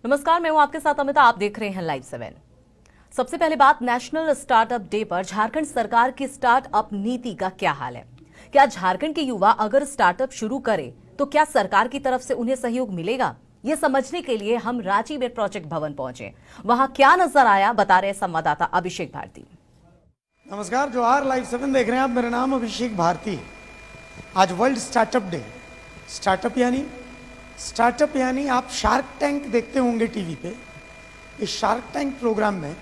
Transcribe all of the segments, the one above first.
नमस्कार, मैं हूं आपके साथ अमिता। आप देख रहे हैं लाइव 7। सबसे पहले बात, नेशनल स्टार्टअप डे पर झारखंड सरकार की स्टार्टअप नीति का क्या हाल है। क्या झारखंड के युवा अगर स्टार्टअप शुरू करें तो क्या सरकार की तरफ से उन्हें सहयोग मिलेगा? ये समझने के लिए हम रांची में प्रोजेक्ट भवन पहुंचे। वहां क्या नजर आया, बता रहे संवाददाता अभिषेक भारती। नमस्कार, जोहार। लाइव 7 देख रहे हैं आप। मेरा नाम अभिषेक भारती। आज वर्ल्ड स्टार्टअप डे। स्टार्टअप यानी आप शार्क टैंक देखते होंगे टीवी पे। इस शार्क टैंक प्रोग्राम में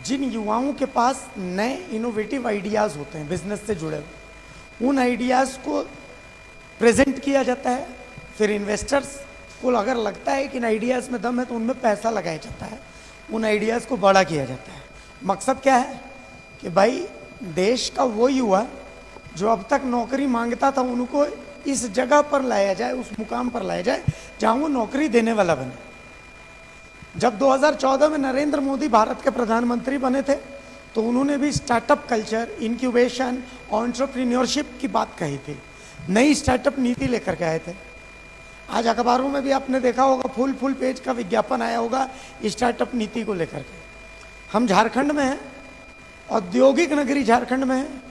जिन युवाओं के पास नए इनोवेटिव आइडियाज़ होते हैं बिजनेस से जुड़े हुए, उन आइडियाज़ को प्रेजेंट किया जाता है। फिर इन्वेस्टर्स को अगर लगता है कि इन आइडियाज़ में दम है तो उनमें पैसा लगाया जाता है, उन आइडियाज़ को बड़ा किया जाता है। मकसद क्या है कि भाई देश का वो युवा जो अब तक नौकरी मांगता था, उनको इस जगह पर लाया जाए, उस मुकाम पर लाया जाए जहां वो नौकरी देने वाला बने। जब 2014 में नरेंद्र मोदी भारत के प्रधानमंत्री बने थे तो उन्होंने भी स्टार्टअप कल्चर, इंक्यूबेशन, एंटरप्रेन्योरशिप की बात कही थी। नई स्टार्टअप नीति लेकर के आए थे। आज अखबारों में भी आपने देखा होगा, फुल पेज का विज्ञापन आया होगा स्टार्टअप नीति को लेकर के। हम झारखंड में हैं, औद्योगिक नगरी झारखंड में है।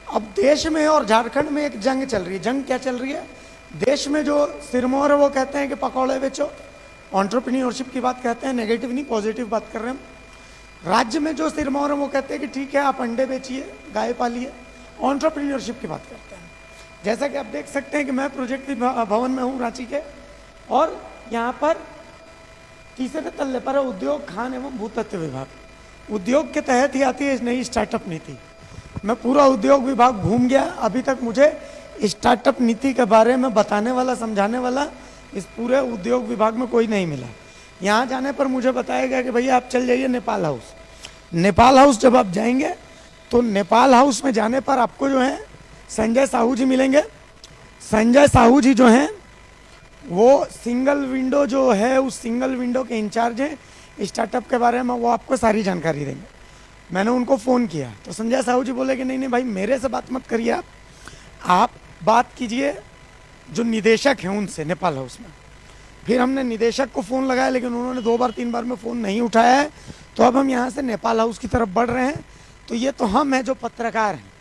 अब देश में और झारखंड में एक जंग चल रही है। जंग क्या चल रही है? देश में जो सिरमौर है वो कहते हैं कि पकौड़े बेचो, एंटरप्रेन्योरशिप की बात कहते हैं, नेगेटिव नहीं पॉजिटिव बात कर रहे हैं हम। राज्य में जो सिरमौर है वो कहते हैं कि ठीक है आप अंडे बेचिए, गाय पालिए, एंटरप्रेन्योरशिप की बात करते हैं। जैसा कि आप देख सकते हैं कि मैं प्रोजेक्ट भवन में हूँ रांची के, और यहाँ पर तीसरे तल्ले पर है उद्योग, खान एवं भूतत्व विभाग। उद्योग के तहत ही आती है इस नई स्टार्टअप नीति। मैं पूरा उद्योग विभाग घूम गया, अभी तक मुझे स्टार्टअप नीति के बारे में बताने वाला, समझाने वाला इस पूरे उद्योग विभाग में कोई नहीं मिला। यहाँ जाने पर मुझे बताया गया कि भैया आप चल जाइए नेपाल हाउस। नेपाल हाउस जब आप जाएंगे तो नेपाल हाउस में जाने पर आपको जो है संजय साहू जी मिलेंगे। संजय साहू जी जो हैं वो सिंगल विंडो जो है, उस सिंगल विंडो के इंचार्ज हैं स्टार्टअप के बारे में। वो आपको सारी जानकारी देंगे। मैंने उनको फ़ोन किया तो संजय साहू जी बोले कि नहीं भाई, मेरे से बात मत करिए, आप बात कीजिए जो निदेशक हैं उनसे नेपाल हाउस में। फिर हमने निदेशक को फ़ोन लगाया, लेकिन उन्होंने 2 बार 3 बार में फ़ोन नहीं उठाया है। तो अब हम यहाँ से नेपाल हाउस की तरफ बढ़ रहे हैं। तो ये तो हम हैं जो पत्रकार हैं,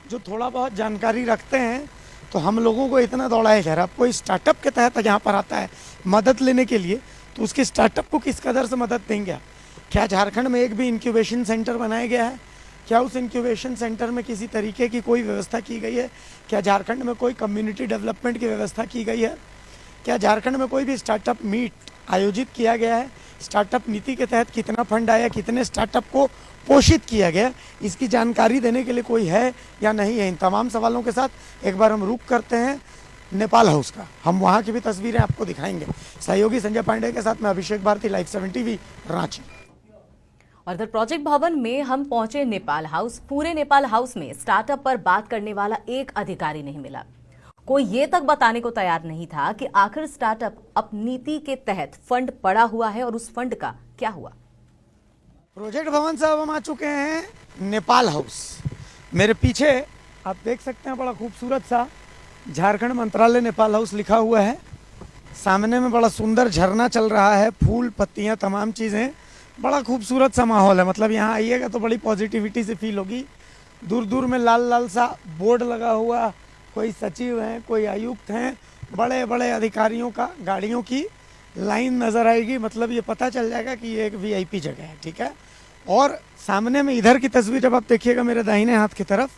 जो थोड़ा बहुत जानकारी रखते हैं। तो हम लोगों को इतना दौड़ाया जा रहा है। आपको स्टार्टअप के तहत यहाँ पर आता है मदद लेने के लिए, तो उसके स्टार्टअप को किस कदर से मदद देंगे आप? क्या झारखंड में एक भी इंक्यूबेशन सेंटर बनाया गया है? क्या उस इंक्यूबेशन सेंटर में किसी तरीके की कोई व्यवस्था की गई है? क्या झारखंड में कोई कम्युनिटी डेवलपमेंट की व्यवस्था की गई है? क्या झारखंड में कोई भी स्टार्टअप मीट आयोजित किया गया है? स्टार्टअप नीति के तहत कितना फंड आया, कितने स्टार्टअप को पोषित किया गया, इसकी जानकारी देने के लिए कोई है या नहीं है? इन तमाम सवालों के साथ एक बार हम रुक करते हैं नेपाल हाउस का। हम वहाँ की भी तस्वीरें आपको दिखाएंगे। सहयोगी संजय पांडे के साथ मैं अभिषेक भारती, लाइव 7 टीवी, रांची। और इधर प्रोजेक्ट भवन में हम पहुंचे नेपाल हाउस। पूरे नेपाल हाउस में स्टार्टअप पर बात करने वाला एक अधिकारी नहीं मिला। कोई ये तक बताने को तैयार नहीं था कि आखिर स्टार्टअप अप नीति के तहत फंड पड़ा हुआ है और उस फंड का क्या हुआ। प्रोजेक्ट भवन से अब हम आ चुके हैं नेपाल हाउस। मेरे पीछे आप देख सकते हैं बड़ा खूबसूरत सा झारखंड मंत्रालय नेपाल हाउस लिखा हुआ है। सामने में बड़ा सुंदर झरना चल रहा है, फूल पत्तियां तमाम चीज़ें, बड़ा खूबसूरत सा माहौल है। मतलब यहाँ आइएगा तो बड़ी पॉजिटिविटी से फील होगी। दूर दूर में लाल लाल सा बोर्ड लगा हुआ, कोई सचिव हैं, कोई आयुक्त हैं, बड़े बड़े अधिकारियों का गाड़ियों की लाइन नज़र आएगी। मतलब ये पता चल जाएगा कि ये एक वीआईपी जगह है, ठीक है। और सामने में इधर की तस्वीर जब आप देखिएगा मेरे दाहिने हाथ की तरफ,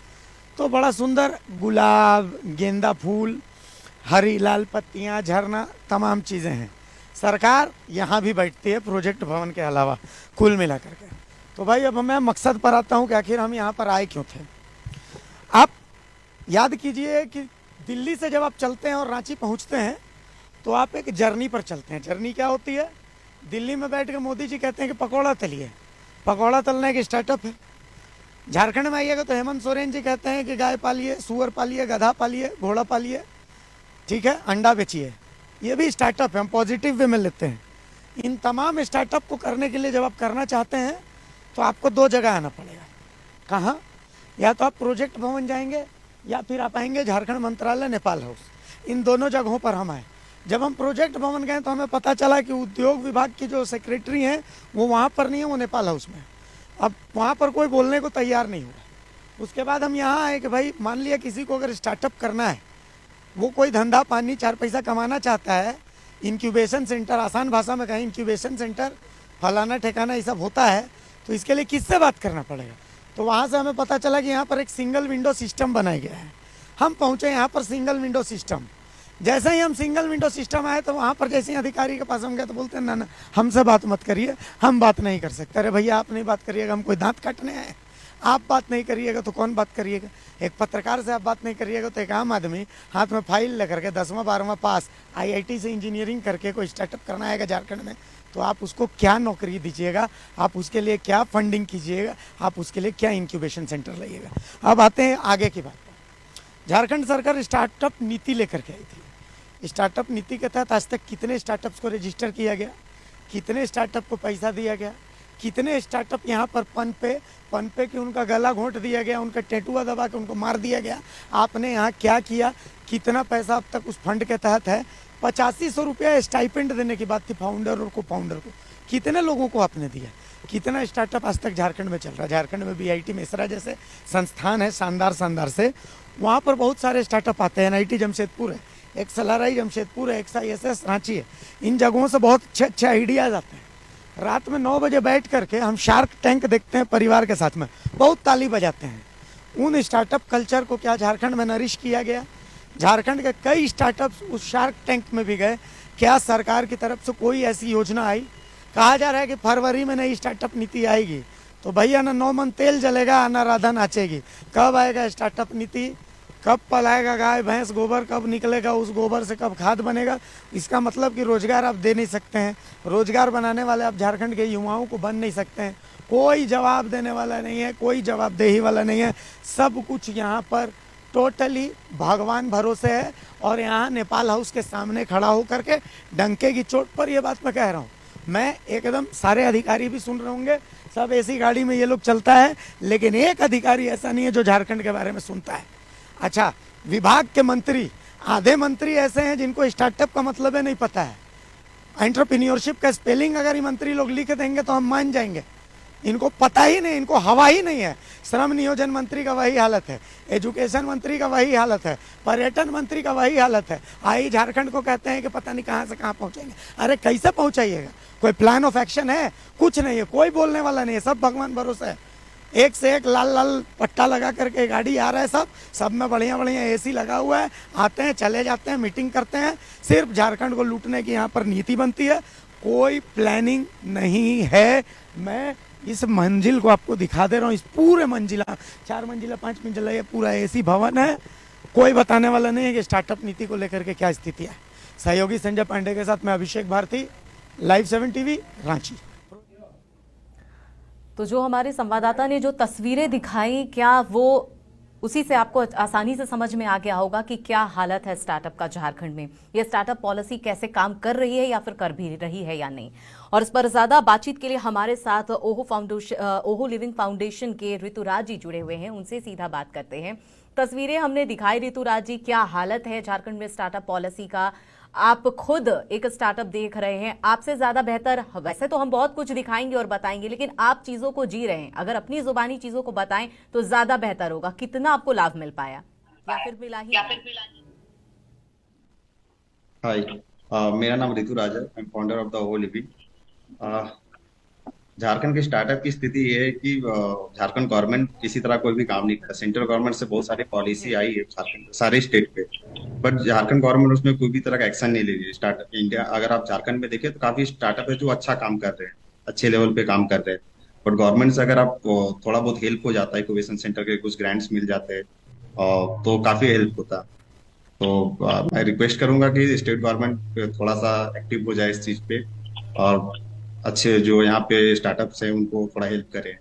तो बड़ा सुंदर गुलाब, गेंदा फूल, हरी लाल पत्तियाँ, झरना, तमाम चीज़ें हैं। सरकार यहाँ भी बैठती है प्रोजेक्ट भवन के अलावा, कुल मिला करके। तो भाई अब मैं मकसद पर आता हूँ कि आखिर हम यहाँ पर आए क्यों थे। आप याद कीजिए कि दिल्ली से जब आप चलते हैं और रांची पहुँचते हैं तो आप एक जर्नी पर चलते हैं। जर्नी क्या होती है? दिल्ली में बैठ के मोदी जी कहते हैं कि पकौड़ा तलिए। पकौड़ा तलना एक स्टार्टअप है। झारखंड में आइएगा तो हेमंत सोरेन जी कहते हैं कि गाय पालिए, सुअर पालिए, गधा पालिए, घोड़ा पालिए, ठीक है, अंडा बेचिए। ये भी स्टार्टअप है, हम पॉजिटिव वे में लेते हैं। इन तमाम स्टार्टअप को करने के लिए जब आप करना चाहते हैं तो आपको 2 जगह आना पड़ेगा। कहाँ? या तो आप प्रोजेक्ट भवन जाएंगे या फिर आप आएंगे झारखंड मंत्रालय नेपाल हाउस। इन दोनों जगहों पर हम आए। जब हम प्रोजेक्ट भवन गए तो हमें पता चला कि उद्योग विभाग की जो सेक्रेटरी हैं वो वहाँ पर नहीं है, वो नेपाल हाउस में है। अब वहाँ पर कोई बोलने को तैयार नहीं हुआ। उसके बाद हम यहाँ आए कि भाई मान लिया किसी को अगर स्टार्टअप करना है, वो कोई धंधा पानी 4 पैसा कमाना चाहता है, इंक्यूबेशन सेंटर, आसान भाषा में कहें इंक्यूबेशन सेंटर, फलाना ठिकाना ये सब होता है, तो इसके लिए किससे बात करना पड़ेगा। तो वहाँ से हमें पता चला कि यहाँ पर एक सिंगल विंडो सिस्टम बनाया गया है। हम पहुँचे यहाँ पर सिंगल विंडो सिस्टम, जैसे ही हम सिंगल विंडो सिस्टम आए तो वहाँ पर जैसे ही अधिकारी के पास हम गए तो बोलते हैं ना हमसे बात मत करिए, हम बात नहीं कर सकते। अरे भैया आप नहीं बात करिएगा, हम कोई दांत काटने आए? आप बात नहीं करिएगा तो कौन बात करिएगा? एक पत्रकार से आप बात नहीं करिएगा तो एक आम आदमी हाथ में फाइल लेकर के 10वां 12वां पास IIT से इंजीनियरिंग करके कोई स्टार्टअप करना आएगा झारखंड में, तो आप उसको क्या नौकरी दीजिएगा, आप उसके लिए क्या फंडिंग कीजिएगा, आप उसके लिए क्या इंक्यूबेशन सेंटर लाइएगा। अब आते हैं आगे की बात पर। झारखंड सरकार स्टार्टअप नीति लेकर के आई थी। स्टार्टअप नीति के तहत आज तक कितने स्टार्टअप्स को रजिस्टर किया गया, कितने स्टार्टअप को पैसा दिया गया, कितने स्टार्टअप यहाँ पर पन पे कि उनका गला घोंट दिया गया, उनका टेटुआ दबा के उनको मार दिया गया। आपने यहाँ क्या किया, कितना पैसा अब तक उस फंड के तहत है? 8500 रुपया स्टाइपेंड देने की बात थी फाउंडर और को फाउंडर को, कितने लोगों को आपने दिया? कितना स्टार्टअप आज तक झारखंड में चल रहा है? झारखंड में भी IIT मेसरा जैसे संस्थान है शानदार से, वहाँ पर बहुत सारे स्टार्टअप आते हैं। NIT जमशेदपुर है, एक सलाराई जमशेदपुर है, एक ISS रांची है। इन जगहों से बहुत अच्छे आइडियाज आते हैं। रात में 9 बजे बैठ करके हम शार्क टैंक देखते हैं परिवार के साथ में, बहुत ताली बजाते हैं। उन स्टार्टअप कल्चर को क्या झारखंड में नरिश किया गया? झारखंड के कई स्टार्टअप्स उस शार्क टैंक में भी गए। क्या सरकार की तरफ से कोई ऐसी योजना आई? कहा जा रहा है कि फरवरी में नई स्टार्टअप नीति आएगी। तो भैया ना 9 मन तेल जलेगा ना राधा नाचेगी। कब आएगा स्टार्टअप नीति? कब पलाएगा गाय भैंस गोबर? कब निकलेगा उस गोबर से? कब खाद बनेगा? इसका मतलब कि रोजगार आप दे नहीं सकते हैं। रोजगार बनाने वाले आप झारखंड के युवाओं को बन नहीं सकते हैं। कोई जवाब देने वाला नहीं है, कोई जवाबदेही वाला नहीं है। सब कुछ यहाँ पर टोटली भगवान भरोसे है। और यहाँ नेपाल हाउस के सामने खड़ा होकर के डंके की चोट पर यह बात मैं कह रहा हूँ। मैं एकदम, सारे अधिकारी भी सुन रहे होंगे, सब ऐसी गाड़ी में ये लोग चलता है, लेकिन एक अधिकारी ऐसा नहीं है जो झारखंड के बारे में सुनता है। अच्छा, विभाग के मंत्री, आधे मंत्री ऐसे हैं जिनको स्टार्टअप का मतलब है नहीं पता है। एंटरप्रेन्योरशिप का स्पेलिंग अगर ये मंत्री लोग लिख देंगे तो हम मान जाएंगे। इनको पता ही नहीं, इनको हवा ही नहीं है। श्रम नियोजन मंत्री का वही हालत है, एजुकेशन मंत्री का वही हालत है, पर्यटन मंत्री का वही हालत है। आई झारखंड को कहते हैं कि पता नहीं कहाँ से कहाँ पहुँचेंगे। अरे कैसे पहुँचाइएगा? कोई प्लान ऑफ एक्शन है? कुछ नहीं है, कोई बोलने वाला नहीं है, सब भगवान भरोसा है। एक से एक लाल लाल पट्टा लगा करके गाड़ी आ रहा है, सब में बढ़िया बढ़िया AC लगा हुआ है। आते हैं, चले जाते हैं, मीटिंग करते हैं। सिर्फ झारखंड को लूटने की यहाँ पर नीति बनती है, कोई प्लानिंग नहीं है। मैं इस मंजिल को आपको दिखा दे रहा हूँ। इस पूरे मंजिला, 4 मंजिला 5 मंजिला ये पूरा AC भवन है। कोई बताने वाला नहीं है कि स्टार्टअप नीति को लेकर के क्या स्थिति है। सहयोगी संजय पांडे के साथ मैं अभिषेक भारती, Live 7 TV रांची। तो जो हमारे संवाददाता ने जो तस्वीरें दिखाई, क्या वो उसी से आपको आसानी से समझ में आ गया होगा कि क्या हालत है स्टार्टअप का झारखंड में? ये स्टार्टअप पॉलिसी कैसे काम कर रही है या फिर कर भी रही है या नहीं? और इस पर ज्यादा बातचीत के लिए हमारे साथ ओहो लिविंग फाउंडेशन के ऋतुराज जी जुड़े हुए हैं, उनसे सीधा बात करते हैं। तस्वीरें हमने दिखाई ऋतुराज जी, क्या हालत है झारखंड में स्टार्टअप पॉलिसी का? आप खुद एक स्टार्टअप देख रहे हैं, आपसे ज्यादा बेहतर वैसे तो हम बहुत कुछ दिखाएंगे और बताएंगे, लेकिन आप चीजों को जी रहे हैं, अगर अपनी जुबानी चीजों को बताएं तो ज्यादा बेहतर होगा। कितना आपको लाभ मिल पाया या फिर मिला ही नहीं? हाय, मेरा नाम ऋतुराज है। I am founder of the ओहो लिविंग। झारखंड की स्टार्टअप की स्थिति ये है कि झारखंड गवर्नमेंट किसी तरह कोई भी काम नहीं करता। सेंट्रल गवर्नमेंट से बहुत सारी पॉलिसी आई है झारखंड सारे स्टेट पे, बट झारखंड गवर्नमेंट उसमें कोई भी तरह का एक्शन नहीं ले रही है। स्टार्टअप इंडिया, अगर आप झारखंड में देखें तो काफी स्टार्टअप है जो अच्छा काम कर रहे हैं, अच्छे लेवल पे काम कर रहे हैं। बट गवर्नमेंट से अगर आप थोड़ा बहुत हेल्प हो जाता है, इंक्यूबेशन सेंटर के कुछ ग्रांट्स मिल जाते हैं तो काफी हेल्प होता। तो मैं रिक्वेस्ट करूंगा कि स्टेट गवर्नमेंट थोड़ा सा एक्टिव हो जाए इस चीज पे, और अच्छे जो यहाँ पे स्टार्टअप्स हैं उनको थोड़ा हेल्प करें।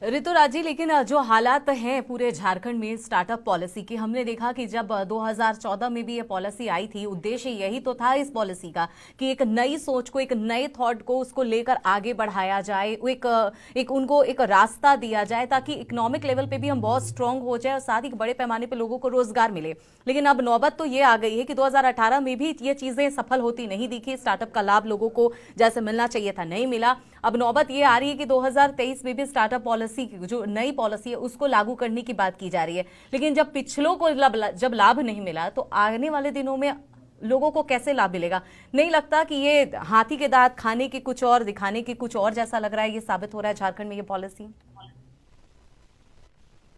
ऋतुराज जी, लेकिन जो हालात हैं पूरे झारखंड में स्टार्टअप पॉलिसी की, हमने देखा कि जब 2014 में भी ये पॉलिसी आई थी, उद्देश्य यही तो था इस पॉलिसी का कि एक नई सोच को, एक नए थॉट को उसको लेकर आगे बढ़ाया जाए, एक उनको एक रास्ता दिया जाए ताकि इकोनॉमिक लेवल पे भी हम बहुत स्ट्रांग हो जाए और साथ ही बड़े पैमाने पे लोगों को रोजगार मिले। लेकिन अब नौबत तो ये आ गई है कि 2018 में भी ये चीजें सफल होती नहीं दिखी, स्टार्टअप का लाभ लोगों को जैसे मिलना चाहिए था नहीं मिला। अब नौबत ये आ रही है कि 2023 में भी स्टार्टअप पॉलिसी, जो नई पॉलिसी है, उसको लागू करने की बात की जा रही है। लेकिन जब पिछलों को जब लाभ नहीं मिला तो आने वाले दिनों में लोगों को कैसे लाभ मिलेगा? नहीं लगता कि ये हाथी के दांत खाने के कुछ और दिखाने के कुछ और जैसा लग रहा है, ये साबित हो रहा है झारखंड में ये पॉलिसी?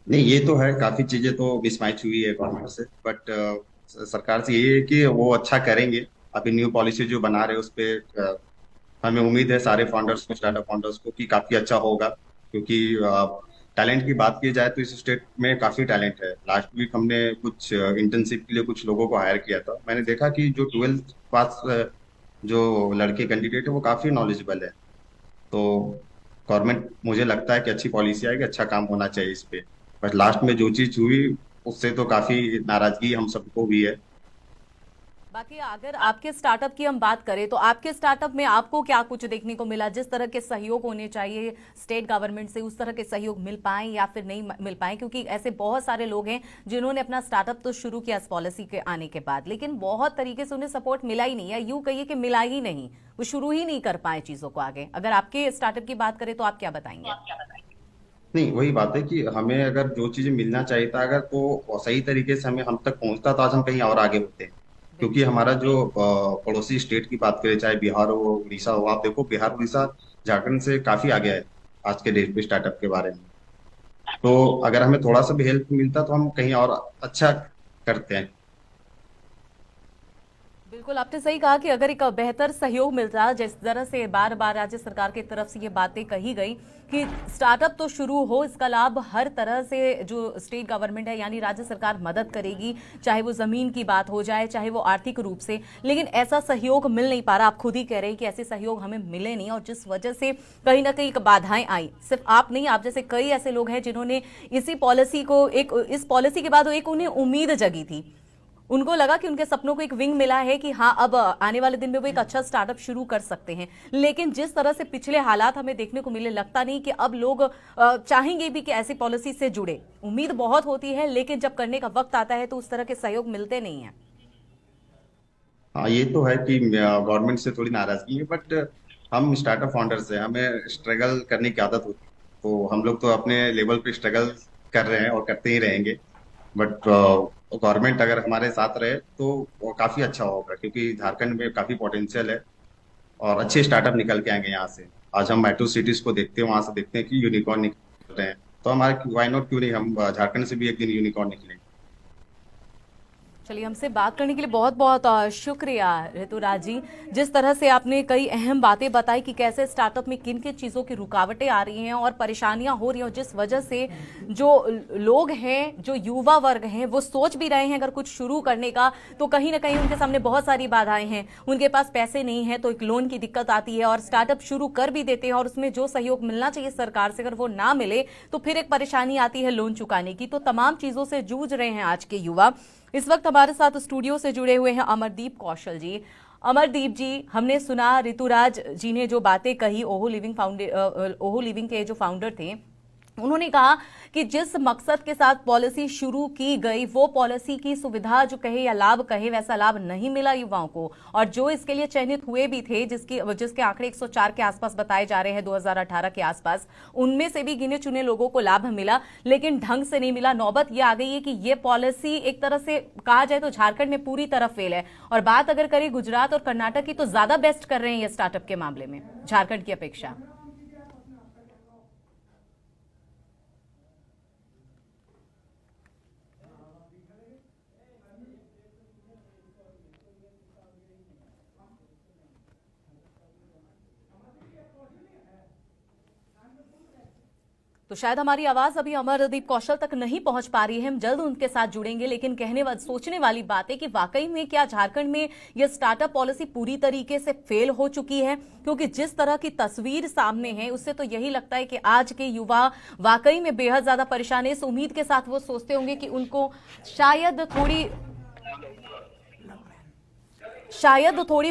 नहीं, ये तो है, काफी चीजें तो मिसमैच हुई है गवर्नमेंट से, बट सरकार से ये है कि वो अच्छा करेंगे। अभी न्यू पॉलिसी जो बना रहे हैं उस पे हमें उम्मीद है सारे फाउंडर्स को, स्टार्टअप फाउंडर्स को, कि काफी अच्छा होगा। क्योंकि टैलेंट की बात की जाए तो इस स्टेट में काफी टैलेंट है। लास्ट वीक हमने कुछ इंटर्नशिप के लिए कुछ लोगों को हायर किया था। मैंने देखा कि जो 12th पास जो लड़के कैंडिडेट है वो काफी नॉलेजेबल है। तो गवर्नमेंट, मुझे लगता है कि अच्छी पॉलिसी आएगी, अच्छा काम होना चाहिए इस पे। बट लास्ट में जो चीज हुई उससे तो काफी नाराजगी हम सबको भी है। बाकी अगर आपके स्टार्टअप की हम बात करें तो आपके स्टार्टअप में आपको क्या कुछ देखने को मिला? जिस तरह के सहयोग होने चाहिए स्टेट गवर्नमेंट से, उस तरह के सहयोग मिल पाए या फिर नहीं मिल पाए? क्योंकि ऐसे बहुत सारे लोग हैं जिन्होंने अपना स्टार्टअप तो शुरू किया इस पॉलिसी के आने के बाद, लेकिन बहुत तरीके से उन्हें सपोर्ट मिला ही नहीं, या यूं कहिए कि मिला ही नहीं, वो शुरू ही नहीं कर पाए चीजों को आगे। अगर आपके स्टार्टअप की बात करें तो आप क्या बताएंगे? नहीं, वही बात है कि हमें अगर जो चीजें मिलना चाहिए था, अगर तो सही तरीके से हमें हम तक पहुंचता तो आज हम कहीं और आगे होते। क्योंकि बिल्कुल। हमारा जो पड़ोसी स्टेट की बात करें, चाहे बिहार हो, उड़ीसा हो, आप देखो बिहार उड़ीसा झारखंड से काफी आगे है आज के डेट पे स्टार्टअप के बारे में। तो अगर हमें थोड़ा सा भी हेल्प मिलता तो हम कहीं और अच्छा करते हैं। बिल्कुल, आपने सही कहा कि अगर एक बेहतर सहयोग मिलता, जिस तरह से बार बार राज्य सरकार की तरफ से ये बातें कही गई कि स्टार्टअप तो शुरू हो, इसका लाभ हर तरह से जो स्टेट गवर्नमेंट है यानी राज्य सरकार मदद करेगी, चाहे वो जमीन की बात हो जाए, चाहे वो आर्थिक रूप से। लेकिन ऐसा सहयोग मिल नहीं पा रहा। आप खुद ही कह रहे हैं कि ऐसे सहयोग हमें मिले नहीं, और जिस वजह से कहीं ना कहीं बाधाएं आई। सिर्फ आप नहीं, आप जैसे कई ऐसे लोग हैं जिन्होंने इसी पॉलिसी को, एक इस पॉलिसी के बाद एक उन्हें उम्मीद जगी थी, उनको लगा कि उनके सपनों को एक विंग मिला है कि हाँ, अब आने वाले दिन में वो एक अच्छा स्टार्टअप शुरू कर सकते हैं। लेकिन जिस तरह से पिछले हालात हमें देखने को मिले, लगता नहीं कि अब लोग चाहेंगे भी कि ऐसी पॉलिसी से जुड़े। उम्मीद बहुत होती है, लेकिन जब करने का वक्त आता है तो उस तरह के सहयोग मिलते नहीं है। हाँ, ये तो है कि गवर्नमेंट से थोड़ी नाराजगी है, बट हम स्टार्टअप फाउंडर्स हैं, हमें स्ट्रगल करने की आदत होती है। तो हम लोग तो अपने लेवल पे स्ट्रगल कर रहे हैं और करते ही रहेंगे। बट गवर्नमेंट अगर हमारे साथ रहे तो वो काफी अच्छा होगा, क्योंकि झारखंड में काफी पोटेंशियल है और अच्छे स्टार्टअप निकल के आएंगे यहाँ से। आज हम मेट्रो सिटीज को देखते हैं, वहां से देखते हैं कि यूनिकॉर्न निकल रहे हैं। तो हमारे वाई नॉट, क्यों नहीं हम झारखंड से भी एक दिन यूनिकॉर्न निकलेंगे। चलिए, हमसे बात करने के लिए बहुत बहुत शुक्रिया ऋतुराज जी। जिस तरह से आपने कई अहम बातें बताई कि कैसे स्टार्टअप में किन किन चीज़ों की रुकावटें आ रही हैं और परेशानियां हो रही हैं, और जिस वजह से जो लोग हैं, जो युवा वर्ग हैं, वो सोच भी रहे हैं अगर कुछ शुरू करने का, तो कहीं ना कहीं उनके सामने बहुत सारी बाधाएं हैं। उनके पास पैसे नहीं है तो एक लोन की दिक्कत आती है, और स्टार्टअप शुरू कर भी देते हैं और उसमें जो सहयोग मिलना चाहिए सरकार से, अगर वो ना मिले तो फिर एक परेशानी आती है लोन चुकाने की। तो तमाम चीज़ों से जूझ रहे हैं आज के युवा। इस वक्त हमारे साथ स्टूडियो से जुड़े हुए हैं अमरदीप कौशल जी। अमरदीप जी, हमने सुना ऋतुराज जी ने जो बातें कही, ओहो लिविंग के जो फाउंडर थे, उन्होंने कहा कि जिस मकसद के साथ पॉलिसी शुरू की गई, वो पॉलिसी की सुविधा जो कहे या लाभ कहे, वैसा लाभ नहीं मिला युवाओं को। और जो इसके लिए चयनित हुए भी थे, जिसके आंकड़े 104 के आसपास बताए जा रहे हैं 2018 के आसपास, उनमें से भी गिने चुने लोगों को लाभ मिला, लेकिन ढंग से नहीं मिला। नौबत यह आ गई है कि ये पॉलिसी एक तरह से कहा जाए तो झारखंड में पूरी तरह फेल है। और बात अगर करें गुजरात और कर्नाटक की, तो ज्यादा बेस्ट कर रहे हैं ये स्टार्टअप के मामले में झारखंड की अपेक्षा। तो शायद हमारी आवाज अभी अमरदीप कौशल तक नहीं पहुंच पा रही है, हम जल्द उनके साथ जुड़ेंगे। लेकिन सोचने वाली बात है कि वाकई में क्या झारखंड में यह स्टार्टअप पॉलिसी पूरी तरीके से फेल हो चुकी है? क्योंकि जिस तरह की तस्वीर सामने है उससे तो यही लगता है कि आज के युवा वाकई में बेहद ज्यादा परेशान है। इस उम्मीद के साथ वो सोचते होंगे कि उनको शायद थोड़ी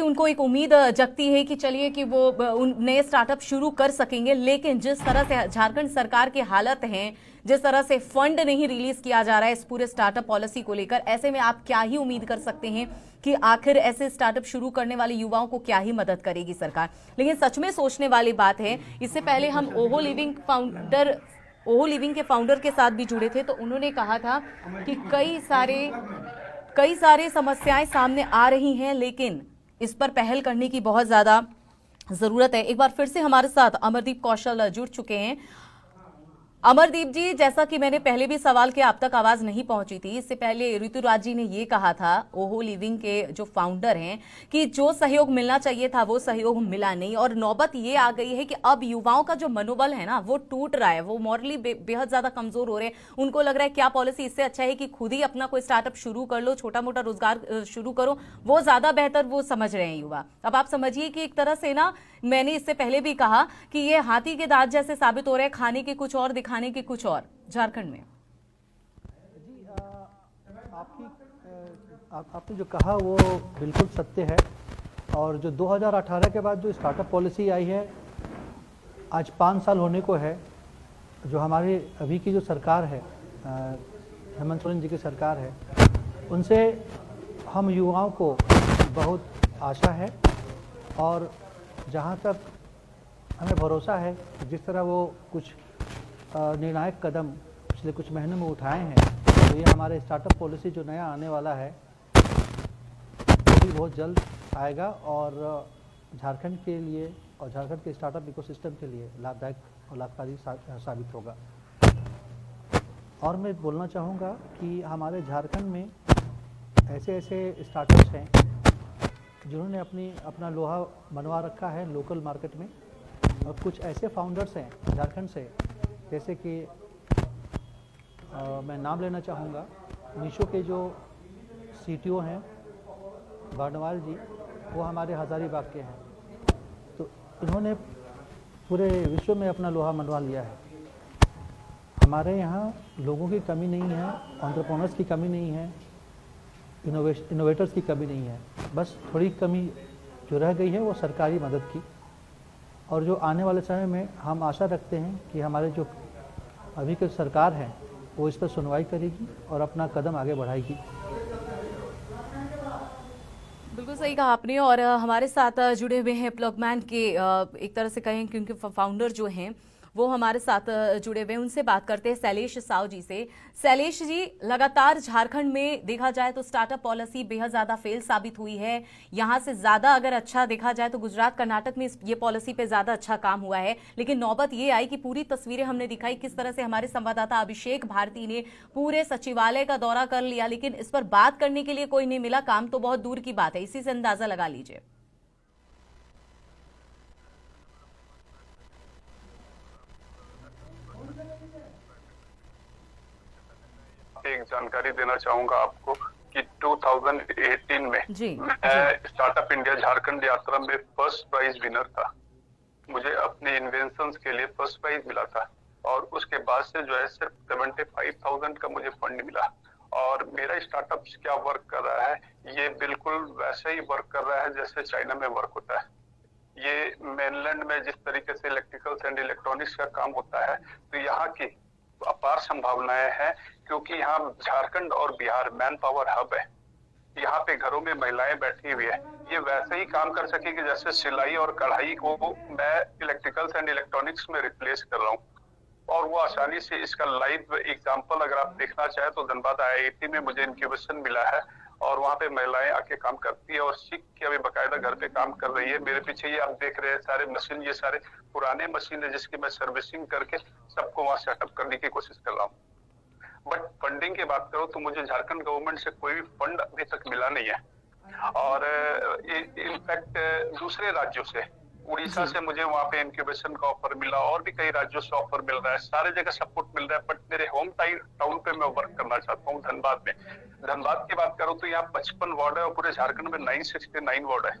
उनको एक उम्मीद जगती है कि चलिए कि वो नए स्टार्टअप शुरू कर सकेंगे। लेकिन जिस तरह से झारखंड सरकार की हालत है, जिस तरह से फंड नहीं रिलीज किया जा रहा है इस पूरे स्टार्टअप पॉलिसी को लेकर, ऐसे में आप क्या ही उम्मीद कर सकते हैं कि आखिर ऐसे स्टार्टअप शुरू करने वाले युवाओं को क्या ही मदद करेगी सरकार। लेकिन सच में सोचने वाली बात है। इससे पहले हम ओहो लिविंग के फाउंडर के साथ भी जुड़े थे, तो उन्होंने कहा था कि कई सारे समस्याएं सामने आ रही हैं, लेकिन इस पर पहल करने की बहुत ज्यादा जरूरत है। एक बार फिर से हमारे साथ अमरदीप कौशल जुड़ चुके हैं। अमरदीप जी, जैसा कि मैंने पहले भी सवाल किया, आप तक आवाज नहीं पहुंची थी। इससे पहले ऋतुराज जी ने ये कहा था, ओहो लिविंग के जो फाउंडर हैं, कि जो सहयोग मिलना चाहिए था वो सहयोग मिला नहीं। और नौबत ये आ गई है कि अब युवाओं का जो मनोबल है ना वो टूट रहा है, वो मॉरली बेहद ज्यादा कमजोर हो रहे हैं। उनको लग रहा है क्या पॉलिसी, इससे अच्छा है कि खुद ही अपना कोई स्टार्टअप शुरू कर लो, छोटा मोटा रोजगार शुरू करो, वो ज्यादा बेहतर वो समझ रहे हैं युवा। अब आप समझिए कि एक तरह से ना, मैंने इससे पहले भी कहा कि ये हाथी के दांत जैसे साबित हो रहे हैं, खाने के कुछ और दिखाने के कुछ और झारखंड में। जी, आपने जो कहा वो बिल्कुल सत्य है। और जो 2018 के बाद जो स्टार्टअप पॉलिसी आई है, आज 5 साल होने को है। जो हमारी अभी की जो सरकार है, हेमंत सोरेन जी की सरकार है, उनसे हम युवाओं को बहुत आशा है। और जहाँ तक हमें भरोसा है कि जिस तरह वो कुछ निर्णायक कदम पिछले कुछ महीनों में उठाए हैं, तो ये हमारे स्टार्टअप पॉलिसी जो नया आने वाला है वो भी बहुत जल्द आएगा और झारखंड के लिए और झारखंड के स्टार्टअप इकोसिस्टम के लिए लाभदायक और लाभकारी साबित होगा। और मैं बोलना चाहूँगा कि हमारे झारखंड में ऐसे स्टार्टअप्स हैं जिन्होंने अपना लोहा मनवा रखा है लोकल मार्केट में। और कुछ ऐसे फाउंडर्स हैं झारखंड से, जैसे कि मैं नाम लेना चाहूँगा, मीशो के जो CTO हैं बार्नवाल जी, वो हमारे हजारीबाग के हैं। तो उन्होंने पूरे विश्व में अपना लोहा मनवा लिया है। हमारे यहाँ लोगों की कमी नहीं है, एंटरप्रेन्योर्स की कमी नहीं है, इनोवेटर्स की कमी नहीं है। बस थोड़ी कमी जो रह गई है वो सरकारी मदद की। और जो आने वाले समय में हम आशा रखते हैं कि हमारे जो अभी की सरकार है वो इस पर सुनवाई करेगी और अपना कदम आगे बढ़ाएगी। बिल्कुल सही कहा आपने। और हमारे साथ जुड़े हुए हैं प्लगमैन के एक तरह से कहें, क्योंकि फाउंडर जो हैं वो हमारे साथ जुड़े हुए हैं। उनसे बात करते हैं शैलेश साव जी से। शैलेश जी, लगातार झारखंड में देखा जाए तो स्टार्टअप पॉलिसी बेहद ज्यादा फेल साबित हुई है। यहाँ से ज्यादा अगर अच्छा देखा जाए तो गुजरात कर्नाटक में ये पॉलिसी पे ज्यादा अच्छा काम हुआ है। लेकिन नौबत ये आई कि पूरी तस्वीरें हमने दिखाई किस तरह से हमारे संवाददाता अभिषेक भारती ने पूरे सचिवालय का दौरा कर लिया, लेकिन इस पर बात करने के लिए कोई नहीं मिला। काम तो बहुत दूर की बात है, इसी से अंदाजा लगा लीजिए। एक जानकारी देना चाहूंगा आपको कि 2018 में स्टार्टअप इंडिया झारखंड यात्रा में फर्स्ट प्राइज विनर था। मुझे अपने इन्वेंशंस के लिए फर्स्ट प्राइज मिला था और उसके बाद से जो है सिर्फ 75,000 का मुझे फंड मिला। और मेरा स्टार्टअप क्या वर्क कर रहा है, ये बिल्कुल वैसे ही वर्क कर रहा है जैसे चाइना में वर्क होता है। ये मेनलैंड में जिस तरीके से इलेक्ट्रिकल्स एंड इलेक्ट्रॉनिक्स का काम होता है, तो यहाँ की अपार संभावनाएं हैं, क्योंकि यहाँ झारखंड और बिहार मैन पावर हब है। यहाँ पे घरों में महिलाएं बैठी हुई है, ये वैसे ही काम कर सकेगी जैसे सिलाई और कढ़ाई को मैं इलेक्ट्रिकल्स एंड इलेक्ट्रॉनिक्स में रिप्लेस कर रहा हूँ। और वो आसानी से इसका लाइव एग्जांपल अगर आप देखना चाहें तो धनबाद IIT में मुझे इंक्यूबेशन मिला है और वहाँ पे महिलाएं आके काम करती है और सीख के अभी बकायदा घर पे काम कर रही है। मेरे पीछे ये आप देख रहे हैं सारे मशीन, ये सारे पुराने मशीन है जिसकी मैं सर्विसिंग करके सबको वहाँ सेटअप करने की कोशिश कर रहा हूँ। बट फंडिंग की बात करो तो मुझे झारखंड गवर्नमेंट से कोई भी फंड अभी तक मिला नहीं है। और इनफैक्ट दूसरे राज्यों से उड़ीसा से मुझे वहाँ पे इंक्यूबेशन का ऑफर मिला, और भी कई राज्यों से ऑफर मिल रहा है, सारे जगह सपोर्ट मिल रहा है। बट मेरे होम टाउन पे मैं वर्क करना चाहता हूँ, धनबाद में। धनबाद की बात करूँ तो यहाँ 55 वार्ड है और पूरे झारखंड में 969 वार्ड है।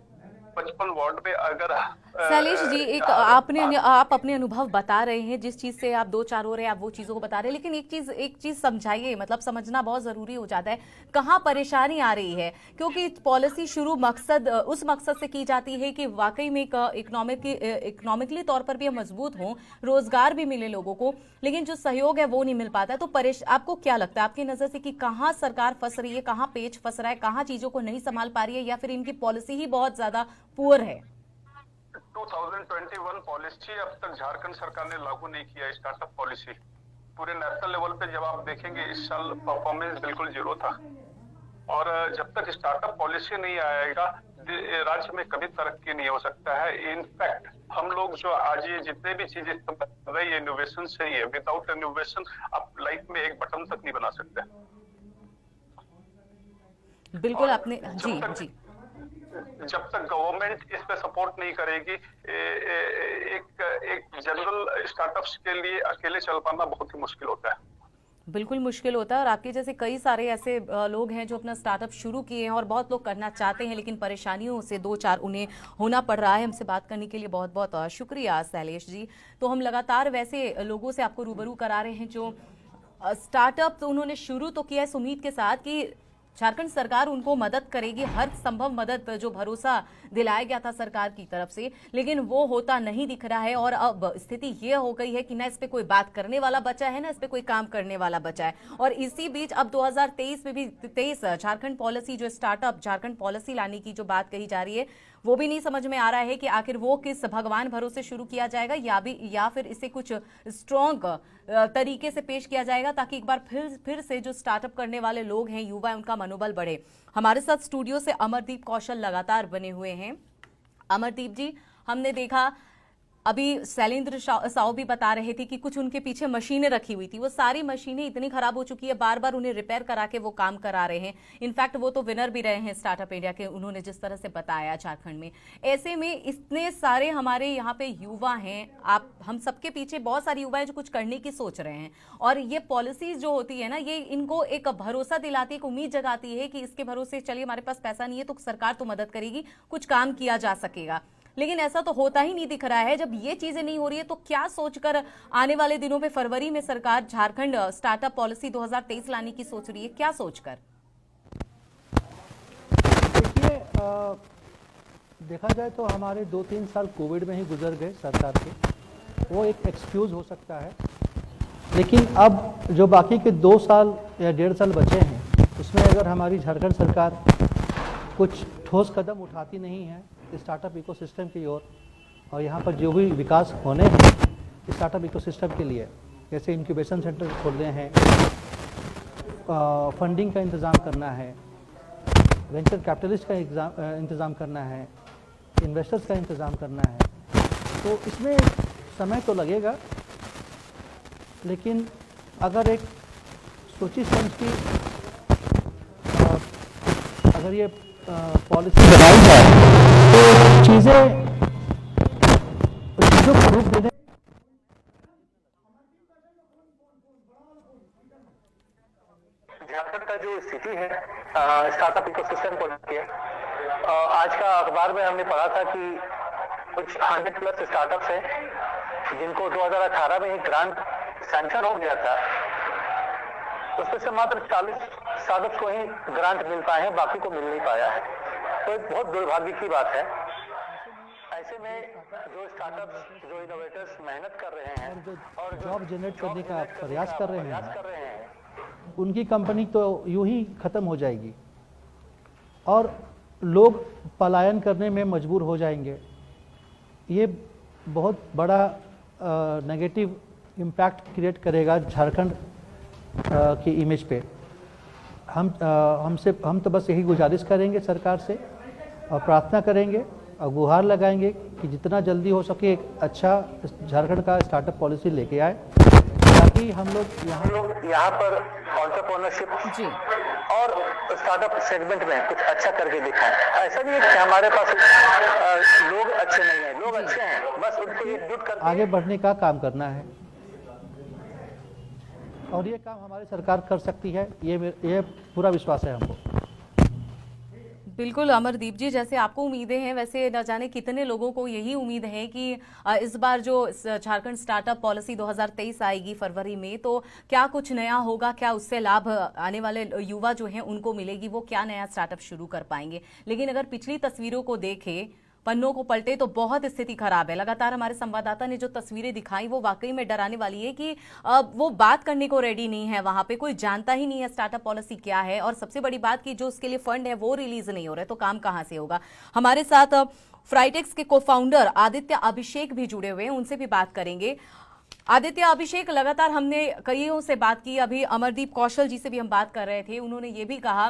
55 वार्ड में अगर शैलेश जी, आप अपने अनुभव बता रहे हैं, जिस चीज से आप दो चार हो रहे हैं, आप वो चीजों को बता रहे हैं, लेकिन एक चीज समझाइए, मतलब समझना बहुत जरूरी हो जाता है, कहाँ परेशानी आ रही है? क्योंकि पॉलिसी शुरू उस मकसद से की जाती है कि वाकई में इकोनॉमिकली तौर पर भी हम मजबूत हों, रोजगार भी मिले लोगों को, लेकिन जो सहयोग है वो नहीं मिल पाता है। तो आपको क्या लगता है, आपकी नजर से, कि कहाँ सरकार फंस रही है, कहाँ पेच फंस रहा है, कहाँ चीजों को नहीं संभाल पा रही है, या फिर इनकी पॉलिसी ही बहुत ज्यादा पुअर है? 2021 पॉलिसी अब तक झारखंड सरकार ने लागू नहीं किया, स्टार्टअप पॉलिसी। पूरे नेशनल लेवल पे जब आप देखेंगे इस साल परफॉर्मेंस बिल्कुल जीरो था। और जब तक स्टार्टअप पॉलिसी नहीं आएगा राज्य में कभी तरक्की नहीं हो सकता है। इनफैक्ट हम लोग जो आज ये जितने भी चीजें कर रहे हैं इनोवेशन से ही है। विदाउट इनोवेशन आप लाइफ में एक बटन तक नहीं बना सकते। बिल्कुल आपने जी जब तक गवर्नमेंट इस पे सपोर्ट नहीं करेगी, एक जनरल स्टार्टअप्स के लिए अकेले चल पाना बहुत ही मुश्किल होता है। बिल्कुल मुश्किल होता है। और आपके जैसे कई सारे ऐसे लोग हैं जो अपना स्टार्टअप शुरू किए हैं और बहुत लोग करना चाहते हैं, लेकिन परेशानियों से दो चार उन्हें होना पड़ रहा है। हमसे बात करने के लिए बहुत बहुत शुक्रिया शैलेश जी। तो हम लगातार वैसे लोगों से आपको रूबरू करा रहे हैं जो स्टार्टअप तो उन्होंने शुरू तो किया है इस उम्मीद के साथ कि झारखंड सरकार उनको मदद करेगी, हर संभव मदद, जो भरोसा दिलाया गया था सरकार की तरफ से, लेकिन वो होता नहीं दिख रहा है। और अब स्थिति ये हो गई है कि ना इस पे कोई बात करने वाला बचा है, ना इस पे कोई काम करने वाला बचा है। और इसी बीच अब 2023 में भी 23 झारखंड पॉलिसी, जो स्टार्टअप झारखंड पॉलिसी लाने की जो बात कही जा रही है, वो भी नहीं समझ में आ रहा है कि आखिर वो किस भगवान भरोसे शुरू किया जाएगा, या फिर इसे कुछ स्ट्रॉन्ग तरीके से पेश किया जाएगा, ताकि एक बार फिर से जो स्टार्टअप करने वाले लोग हैं, युवा, उनका मनोबल बढ़े। हमारे साथ स्टूडियो से अमरदीप कौशल लगातार बने हुए हैं। अमरदीप जी, हमने देखा अभी शैलेंद्र साव भी बता रहे थे कि कुछ उनके पीछे मशीनें रखी हुई थी, वो सारी मशीनें इतनी खराब हो चुकी है, बार बार उन्हें रिपेयर करा के वो काम करा रहे हैं। इनफैक्ट वो तो विनर भी रहे हैं स्टार्टअप इंडिया के, उन्होंने जिस तरह से बताया झारखंड में। ऐसे में इतने सारे हमारे यहाँ पे युवा हैं, हम सबके पीछे बहुत सारे युवा हैं जो कुछ करने की सोच रहे हैं, और ये पॉलिसीज जो होती है ना, ये इनको एक भरोसा दिलाती है, एक उम्मीद जगाती है कि इसके भरोसे चलिए हमारे पास पैसा नहीं है तो सरकार तो मदद करेगी, कुछ काम किया जा सकेगा। लेकिन ऐसा तो होता ही नहीं दिख रहा है। जब ये चीजें नहीं हो रही है तो क्या सोचकर आने वाले दिनों में फरवरी में सरकार झारखंड स्टार्टअप पॉलिसी 2023 लाने की सोच रही है, क्या सोचकर? देखिए, देखा जाए तो हमारे 2-3 साल कोविड में ही गुजर गए सरकार के, वो एक एक्सक्यूज हो सकता है। लेकिन अब जो बाकी के 2 साल या 1.5 साल बचे हैं, उसमें अगर हमारी झारखंड सरकार कुछ ठोस कदम उठाती नहीं है स्टार्टअप इकोसिस्टम की ओर, और यहाँ पर जो भी विकास होने हैं स्टार्टअप इकोसिस्टम के लिए, जैसे इंक्यूबेशन सेंटर खोलने हैं, फंडिंग का इंतज़ाम करना है, वेंचर कैपिटलिस्ट का इंतज़ाम करना है, इन्वेस्टर्स का इंतज़ाम करना है, तो इसमें समय तो लगेगा। लेकिन अगर एक सोची समझ की अगर ये पॉलिसी बनाई जाए तो चीज़ें प्रूफ देने। झारखंड का जो स्थिति है स्टार्टअप इकोसिस्टम को लेकर, आज का अखबार में हमने पढ़ा था कि कुछ 100+ स्टार्टअप्स हैं जिनको 2018 में एक ग्रांट सैंक्शन हो गया था, उसमें से मात्र 40 स्टार्टअप्स को ही ग्रांट मिल पाए हैं, बाकी को मिल नहीं पाया है। तो एक बहुत दुर्भाग्य की बात है। ऐसे में जो स्टार्टअप्स, जो इनोवेटर्स मेहनत कर रहे हैं और जॉब जनरेट करने का प्रयास कर रहे हैं, उनकी कंपनी तो यूं ही खत्म हो जाएगी और लोग पलायन करने में मजबूर हो जाएंगे। ये बहुत बड़ा नेगेटिव इम्पैक्ट क्रिएट करेगा झारखंड की इमेज पे। हम तो बस यही गुजारिश करेंगे सरकार से और प्रार्थना करेंगे और गुहार लगाएंगे कि जितना जल्दी हो सके एक अच्छा झारखंड का स्टार्टअप पॉलिसी लेके आए, ताकि हम लोग यहाँ पर एंटरप्रेन्योरशिप और स्टार्टअप सेगमेंट में कुछ अच्छा करके दिखाएं। ऐसा नहीं है कि हमारे पास लोग अच्छे नहीं हैं, लोग अच्छे हैं, बस उनको एकजुट करके आगे बढ़ने का काम करना है और ये काम हमारी सरकार कर सकती है, ये पूरा विश्वास है हमको। बिल्कुल अमरदीप जी, जैसे आपको उम्मीदें हैं वैसे न जाने कितने लोगों को यही उम्मीद है कि इस बार जो झारखंड स्टार्टअप पॉलिसी 2023 आएगी फरवरी में, तो क्या कुछ नया होगा, क्या उससे लाभ आने वाले युवा जो हैं उनको मिलेगी, वो क्या नया स्टार्टअप शुरू कर पाएंगे। लेकिन अगर पिछली तस्वीरों को देखें, पन्नों को पलटे तो बहुत स्थिति खराब है। लगातार हमारे संवाददाता ने जो तस्वीरें दिखाई वो वाकई में डराने वाली है कि वो बात करने को रेडी नहीं है, वहां पे कोई जानता ही नहीं है स्टार्टअप पॉलिसी क्या है, और सबसे बड़ी बात कि जो उसके लिए फंड है वो रिलीज नहीं हो रहा है, तो काम कहां से होगा। हमारे साथ फ्राइटेक्स के को-फाउंडर आदित्य अभिषेक भी जुड़े हुए हैं, उनसे भी बात करेंगे। आदित्य अभिषेक, लगातार हमने कईयों से बात की, अभी अमरदीप कौशल जी से भी हम बात कर रहे थे, उन्होंने ये भी कहा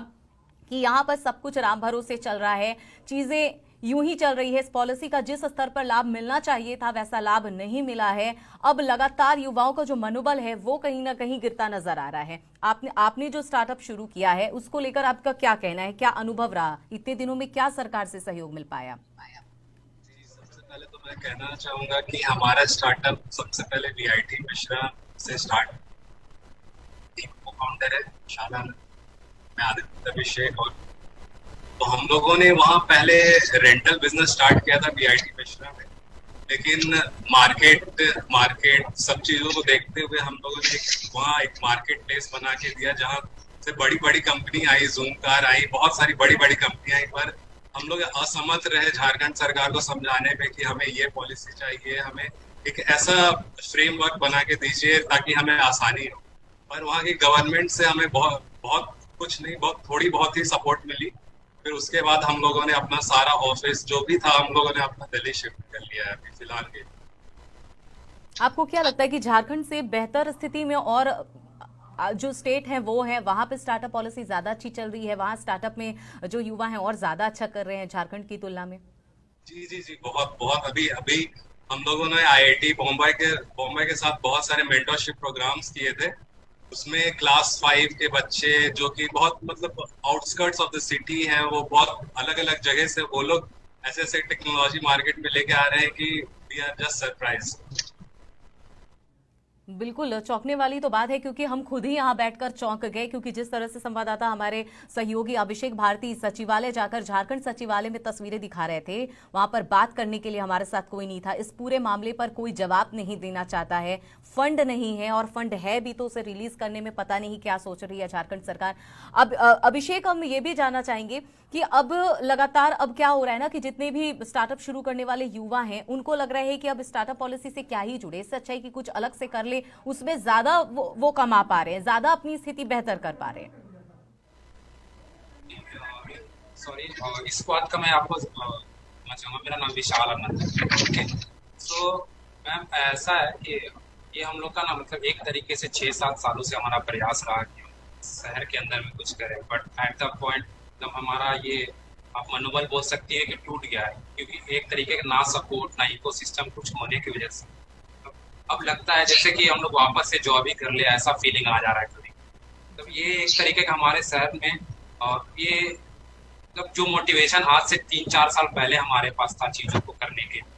कि यहाँ पर सब कुछ राम भरोसे चल रहा है, चीजें यूं ही चल रही है। इस पॉलिसी का जिस स्तर पर लाभ मिलना चाहिए था वैसा लाभ नहीं मिला है। अब लगातार युवाओं का जो मनोबल है वो कहीं ना कहीं गिरता नजर आ रहा है। आपने जो स्टार्टअप शुरू किया है उसको लेकर आपका क्या कहना है, क्या अनुभव रहा, इतने दिनों में क्या सरकार से सहयोग मिल पाया? सबसे पहले तो मैं कहना चाहूंगा कि हमारा स्टार्टअप सबसे पहले VIT मिश्रा से स्टार्ट, को-फाउंडर है शाला, मैं आदित्य अभिषेक, और तो हम लोगों ने वहाँ पहले रेंटल बिजनेस स्टार्ट किया था VIT मिश्रा में, लेकिन मार्केट सब चीजों को देखते हुए हम लोगों ने वहाँ एक मार्केट प्लेस बना के दिया जहाँ से बड़ी कंपनी आई, जूम कार आई, बहुत सारी बड़ी कंपनी आई, पर हम लोग असमर्थ रहे झारखंड सरकार को समझाने में कि हमें ये पॉलिसी चाहिए, हमें एक ऐसा फ्रेमवर्क बना के दीजिए ताकि हमें आसानी हो। पर वहाँ की गवर्नमेंट से हमें बहुत कुछ नहीं, थोड़ी बहुत ही सपोर्ट मिली। फिर उसके बाद हम लोगों ने अपना सारा ऑफिस जो भी था हम लोगों ने अपना दिल्ली शिफ्ट कर लिया है अभी फिलहाल के। आपको क्या लगता है कि झारखंड से बेहतर स्थिति में और जो स्टेट है वो है, वहां पे स्टार्टअप पॉलिसी ज्यादा अच्छी चल रही है, वहां स्टार्टअप में जो युवा हैं और ज्यादा अच्छा कर रहे हैं झारखंड की तुलना में? जी बहुत अभी हम लोगों ने IIT बॉम्बे के साथ बहुत सारे मेंटरशिप प्रोग्राम्स किए थे। उसमें क्लास 5 के बच्चे जो कि बहुत मतलब आउटस्कर्ट्स ऑफ द सिटी हैं, वो बहुत अलग जगह से वो लोग ऐसे टेक्नोलॉजी मार्केट में लेके आ रहे हैं कि वी आर जस्ट सरप्राइज। बिल्कुल चौंकने वाली तो बात है, क्योंकि हम खुद ही यहाँ बैठकर चौंक गए, क्योंकि जिस तरह से संवाददाता हमारे सहयोगी अभिषेक भारती सचिवालय जाकर झारखंड सचिवालय में तस्वीरें दिखा रहे थे, वहां पर बात करने के लिए हमारे साथ कोई नहीं था। इस पूरे मामले पर कोई जवाब नहीं देना चाहता है, फंड नहीं है, और फंड है भी तो उसे रिलीज करने में पता नहीं क्या सोच रही है झारखंड सरकार। अब अभिषेक, हम ये भी जानना चाहेंगे कि अब लगातार अब क्या हो रहा है ना कि जितने भी स्टार्टअप शुरू करने वाले युवा हैं उनको लग रहा है कि अब स्टार्टअप पॉलिसी से क्या ही जुड़े, इससे अच्छा है कि कुछ अलग से कर ले, उसमें ज्यादा वो कमा पा रहे हैं, ज्यादा अपनी स्थिति बेहतर कर पा रहे हैं। सॉरी, इस बात का मैं आपको चाहूँगा, मेरा नाम विशाल आनंद है। ओके, सो मैम ऐसा है कि ये हम लोग का ना मतलब एक तरीके से 6-7 सालों से हमारा प्रयास रहा कि शहर के अंदर में कुछ करें, बट एट द पॉइंट जब हमारा ये आप मनोबल बोल सकती है कि टूट गया है, क्योंकि एक तरीके का ना सपोर्ट ना इकोसिस्टम कुछ होने की वजह से अब लगता है जैसे कि हम लोग वापस से जॉब ही कर ले, ऐसा फीलिंग आ जा रहा है कभी। तो ये एक तरीके का हमारे शहर में, और ये मतलब जो मोटिवेशन आज से 3-4 साल पहले हमारे पास था चीजों को करने के,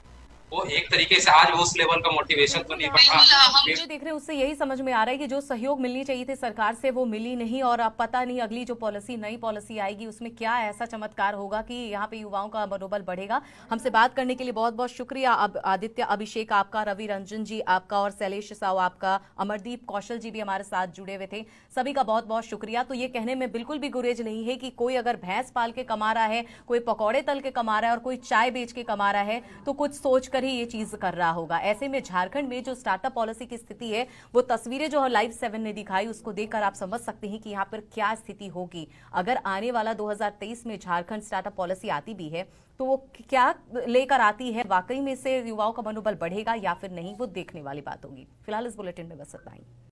वो एक तरीके से आज उस लेवल का मोटिवेशन तो नहीं बना। हम जो देख रहे हैं उससे यही समझ में आ रहा है कि जो सहयोग मिलनी चाहिए थी सरकार से वो मिली नहीं, और अब पता नहीं अगली जो नई पॉलिसी आएगी उसमें क्या ऐसा चमत्कार होगा कि यहाँ पे युवाओं का मनोबल बढ़ेगा। हमसे बात करने के लिए बहुत बहुत शुक्रिया आदित्य अभिषेक आपका, रवि रंजन जी आपका, और शैलेश साहू आपका, अमरदीप कौशल जी भी हमारे साथ जुड़े हुए थे, सभी का बहुत बहुत शुक्रिया। तो ये कहने में बिल्कुल भी गुरेज नहीं है कि कोई अगर भैंस पाल के कमा रहा है, कोई पकौड़े तल के कमा रहा है और कोई चाय बेच के कमा रहा है तो कुछ सोच कर ही ये चीज कर रहा होगा। ऐसे में झारखंड में जो स्टार्टअप पॉलिसी की स्थिति है, वो तस्वीरें जो लाइव 7 ने दिखाई उसको देखकर आप समझ सकते हैं कि यहाँ पर क्या स्थिति होगी। अगर आने वाला 2023 में झारखंड स्टार्टअप पॉलिसी आती भी है तो वो क्या लेकर आती है, वाकई में से युवाओं का मनोबल बढ़ेगा या फिर नहीं, वो देखने वाली बात होगी। फिलहाल इस बुलेटिन में बस इतना ही।